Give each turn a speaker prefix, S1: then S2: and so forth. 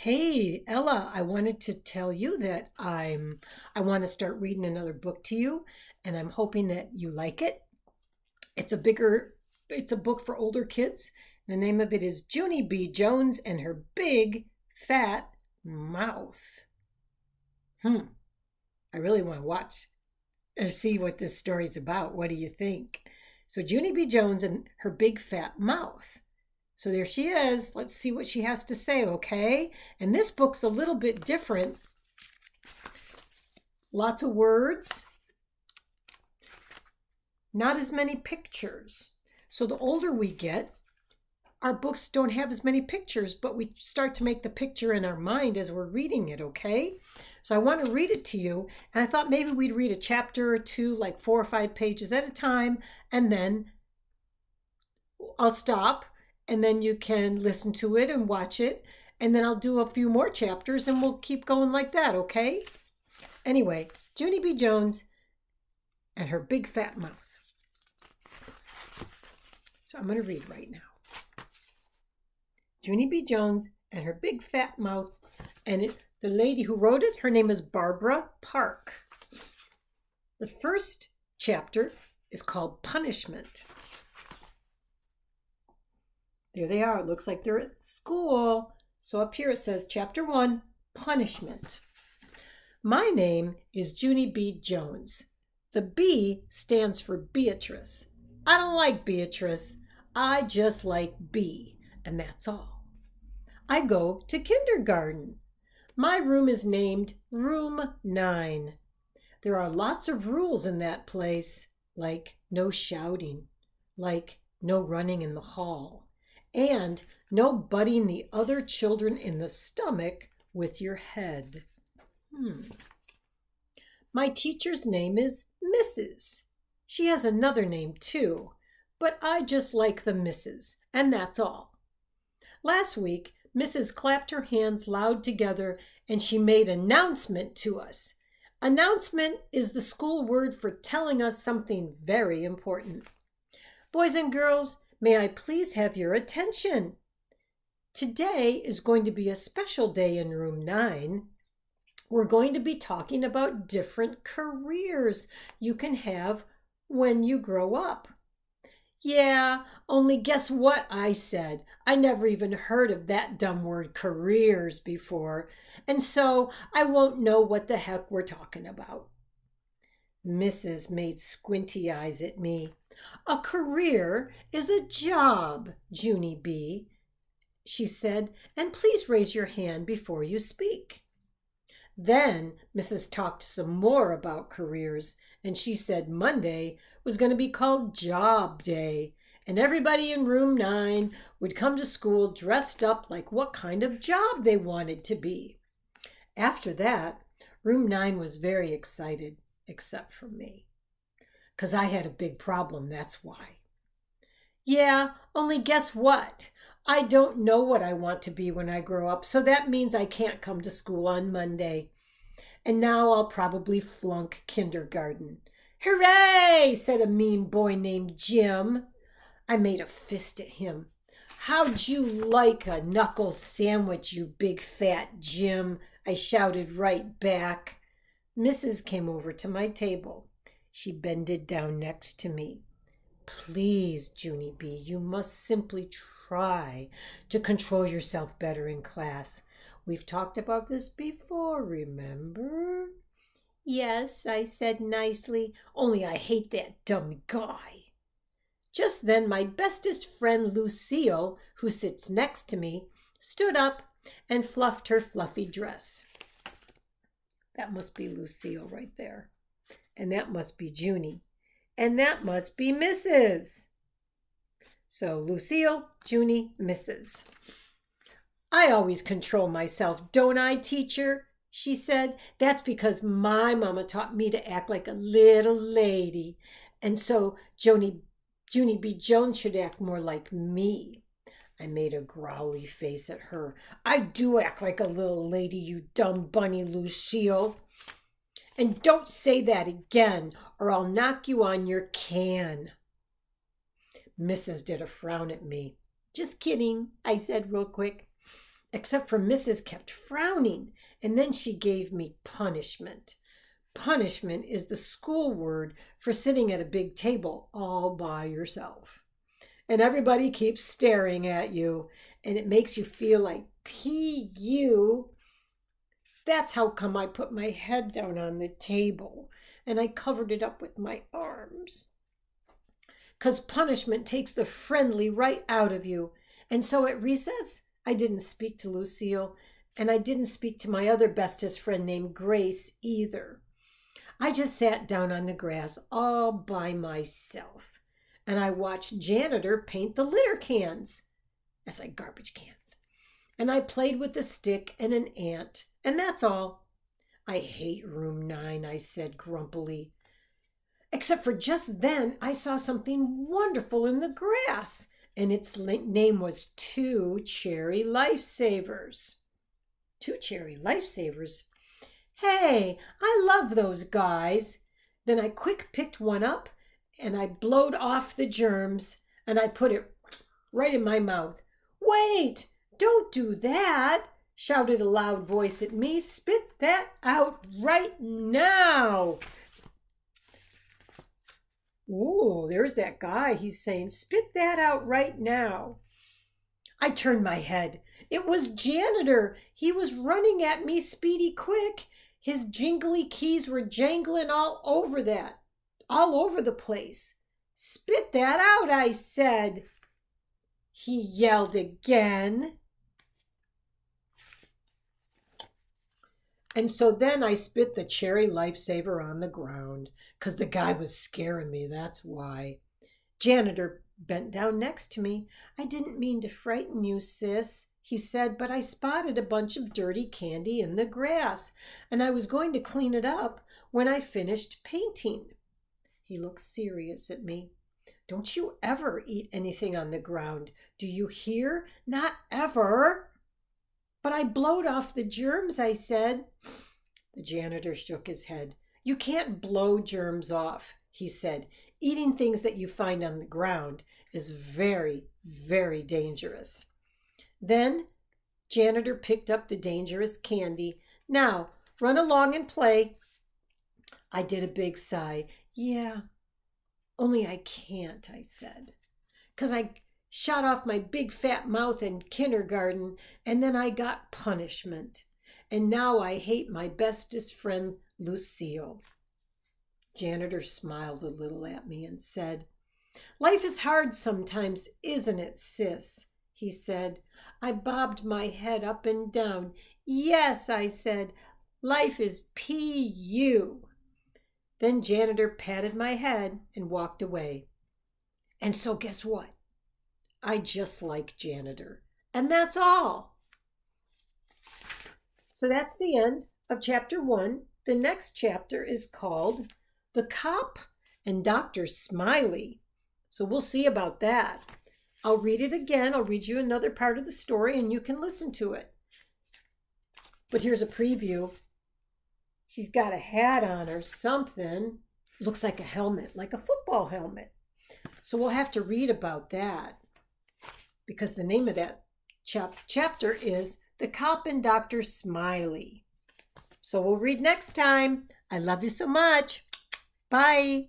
S1: Hey, Ella, I wanted to tell you that I want to start reading another book to you, and I'm hoping that you like it. It's a bigger it's a book for older kids. The name of it is Junie B. Jones and Her Big Fat Mouth. Hmm. I really want to watch or see what this story's about. What do you think? So Junie B. Jones and Her Big Fat Mouth. So there she is. Let's see what she has to say, okay? And this book's a little bit different. Lots of words, not as many pictures. So the older we get, our books don't have as many pictures, but we start to make the picture in our mind as we're reading it, okay? So I want to read it to you, and I thought maybe we'd read a chapter or two, like 4 or 5 pages at a time, and then I'll stop, and then you can listen to it and watch it, and then I'll do a few more chapters, and we'll keep going like that, okay? Anyway, Junie B. Jones and Her Big Fat Mouth. So I'm going to read right now. Junie B. Jones and Her Big Fat Mouth. And the lady who wrote it, her name is Barbara Park. The first chapter is called Punishment. There they are. It looks like they're at school. So up here it says, Chapter 1, Punishment. My name is Junie B. Jones. The B stands for Beatrice. I don't like Beatrice. I just like B, and that's all. I go to kindergarten. My room is named Room 9. There are lots of rules in that place, like no shouting, like no running in the hall, and no butting the other children in the stomach with your head. My teacher's name is Mrs. She has another name too, but I just like the Mrs., and that's all. Last week, Mrs. clapped her hands loud together and she made announcement to us. Announcement is the school word for telling us something very important. Boys and girls, may I please have your attention? Today is going to be a special day in Room 9. We're going to be talking about different careers you can have when you grow up. Yeah, only guess what I said? I never even heard of that dumb word careers before, and so I won't know what the heck we're talking about. Mrs. made squinty eyes at me. A career is a job, Junie B., she said, and please raise your hand before you speak. Then Mrs. talked some more about careers, and she said Monday was going to be called Job Day, and everybody in Room 9 would come to school dressed up like what kind of job they wanted to be. After that, Room 9 was very excited, except for me, because I had a big problem, that's why. Yeah, only guess what? I don't know what I want to be when I grow up, so that means I can't come to school on Monday. And now I'll probably flunk kindergarten. Hooray, said a mean boy named Jim. I made a fist at him. How'd you like a knuckle sandwich, you big fat Jim? I shouted right back. Mrs. came over to my table. She bended down next to me. Please, Junie B., you must simply try to control yourself better in class. We've talked about this before, remember? Yes, I said nicely, only I hate that dumb guy. Just then my bestest friend Lucille, who sits next to me, stood up and fluffed her fluffy dress. That must be Lucille right there. And that must be Junie. And that must be Mrs. So Lucille, Junie, Mrs. I always control myself, don't I, teacher? She said. That's because my mama taught me to act like a little lady. And so Junie B. Jones should act more like me. I made a growly face at her. I do act like a little lady, you dumb bunny, Lucille. And don't say that again, or I'll knock you on your can. Mrs. did a frown at me. Just kidding, I said real quick. except for Mrs. kept frowning, and then she gave me punishment. Punishment is the school word for sitting at a big table all by yourself. And everybody keeps staring at you, and it makes you feel like P.U. That's how come I put my head down on the table and I covered it up with my arms. 'Cause punishment takes the friendly right out of you. And so at recess, I didn't speak to Lucille, and I didn't speak to my other bestest friend named Grace either. I just sat down on the grass all by myself, and I watched Janitor paint the litter cans. That's like garbage cans. And I played with a stick and an ant, and that's all. I hate room 9, I said grumpily. Except for just then I saw something wonderful in the grass, and its name was 2 Cherry Lifesavers. 2 Cherry Lifesavers? Hey, I love those guys. Then I quick picked one up, and I blowed off the germs, and I put it right in my mouth. Wait, don't do that, shouted a loud voice at me. Spit that out right now. Ooh, there's that guy. He's saying, spit that out right now. I turned my head. It was Janitor. He was running at me speedy quick. His jingly keys were jangling all over the place. Spit that out, I said. He yelled again. And so then I spit the Cherry Lifesaver on the ground, 'cause the guy was scaring me, that's why. Janitor bent down next to me. I didn't mean to frighten you, sis, he said, but I spotted a bunch of dirty candy in the grass, and I was going to clean it up when I finished painting. He looked serious at me. Don't you ever eat anything on the ground. Do you hear? Not ever. But I blowed off the germs, I said. The janitor shook his head. You can't blow germs off, he said. Eating things that you find on the ground is very, very dangerous. Then Janitor picked up the dangerous candy. Now, run along and play. I did a big sigh. Yeah, only I can't, I said, 'cause I shot off my big fat mouth in kindergarten, and then I got punishment. And now I hate my bestest friend, Lucille. Janitor smiled a little at me and said, Life is hard sometimes, isn't it, sis? He said. I bobbed my head up and down. Yes, I said, life is P.U. Then Janitor patted my head and walked away. And so guess what? I just like Janitor. And that's all. So that's the end of chapter 1. The next chapter is called The Cop and Dr. Smiley. So we'll see about that. I'll read it again. I'll read you another part of the story and you can listen to it. But here's a preview. She's got a hat on or something. Looks like a helmet, like a football helmet. So we'll have to read about that because the name of that chapter is The Cop and Dr. Smiley. So we'll read next time. I love you so much. Bye.